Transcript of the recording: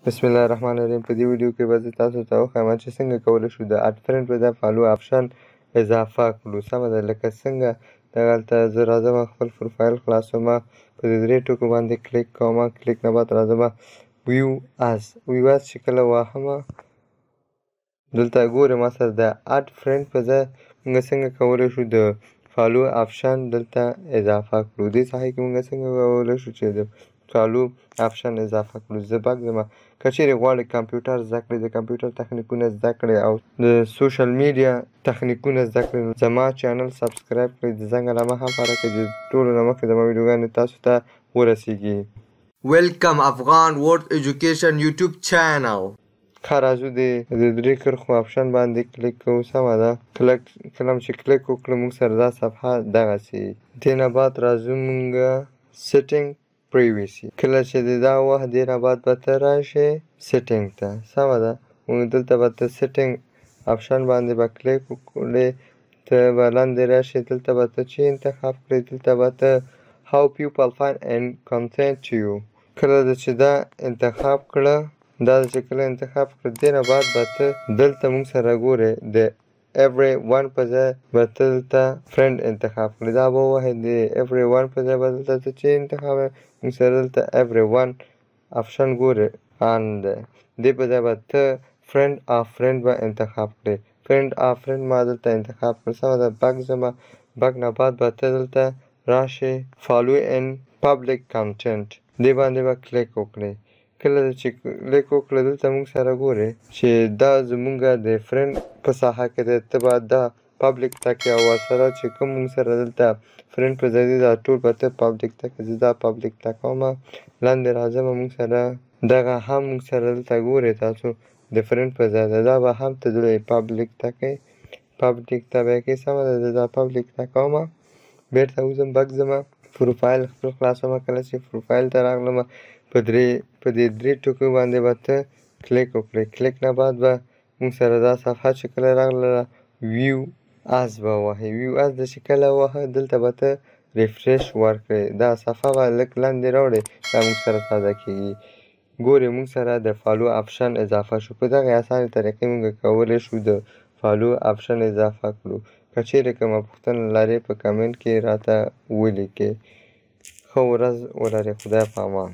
بسم الله الرحمن الرحیم. په دې ویډیو کې به زه تاسو ته وښیم چې څنګه کولی شو د اډ فرینډ په ځای فالو آپشن اضافه کړو. سمه ده، لکه څنګه دغلته زه راځم خپل پروفایل خلاصوم، په دې درې ټکو باندې کلیک کوم، کلیک نه بعد راځم ویو از چې کله واهم دلته ګورئ ما سره د اډ فرینډ په ځای موږ څنګه کولی شو د فالو آپشن دلته اضافه کړو. دې ساحې کې موږ څنګه کولی شو چې د فالو آپشن اضافه کړو. زه بک ځم، که چیرې غواړئ کمپیوټر زده کړئ، د کمپیوټر تخنیکونه زده کړئ او د سوشل میډیا تخنیکونه زده کړئ، زما چینل سبسکرایب کړئ، د زنګ علامه هم پاره کړئ چې ټولو نه مخکې زما ویډیوګانې تاسو ته ورسیږي. Welcome Afghan World Education YouTube channel. ښه راځو د درې کرښو آپشن باندې کلیک کوو. سمه ده، کله چې کلیک وکړو موږ سره دا صفحه دغسې وي. دې نه بعد راځو موږ سیټینګ پریویسي. کله چې د دا وخت دې نه بعد به ته راشې سیټینګ ته. سمه ده، موږ دلته به ته سیټینګ آپشن باندې به کلیک وکړې، ته به لاندې راشې، دلته به ته چې انتخاب کړې، دلته به ته how people find and consent to you. کله چې دا انتخاب کړه، دا چې کله انتخاب کړه دې نه بعد به ته دلته موږ سره ګورې د every one په ځای به ته دلته فرینډ انتخاب کړې. دا به ووهې د every one په ځای به دلته ته چې انتخاب موږ سره دلته every one آپشن ګورې and دې په ځای به ته فرینډ آف فرینډ به انتخاب کړې. فرینډ آف فرینډ ما دلته انتخاب کړ. سمه ده، بک ځمه، بک نه بعد به ته دلته راشې فالو ان پبلیک کنټینټ، دې باندې به کلیک وکړې. کله چې کلیک وکړه دلته موږ سره ګورې چې دا زموږ د فرینډ په ساحه کې دی، ته به دا پبلیک ته کړې او ورسره چې کوم موږ سره دلته فرینډ په ځای دی دا ټول به ته پبلیک ته کړې. زه دا پبلیک ته کوم، لاندې راځم، موږ سره دغه هم موږ سره دلته ګورې تاسو د فرینډ په ځای دی، دا به هم ته دلته پبلیک ته کړې، پبلیک ته به یې کړې. سمه ده، زه دا پبلیک ته کوم، بېرته وځم، بک ځم، پروفایل خپل خلاصوم. کله چې پروفایل ته راغلم په دې درې ټکو باندې به ته کلیک وکړې. کلیک نه بعد به موږ سره دا صفحه چې کله راغله ویو از به ووهې. ویو از چې کله ووهه دلته به ته ریفریش ورکړې، دا صفحه به لږ لاندې راوړې، دا موږ سره تازه کېږي. ګورې موږ سره د فالو آپشن اضافه شو. په دغې اسانې طریقې موږ کولی شو د فالو آپشن اضافه کړو. که چیرې کومه پوښتنه لرې په کمنټ کې راته ولیکئ. ښه ورځ ولرئ، خدای په امان.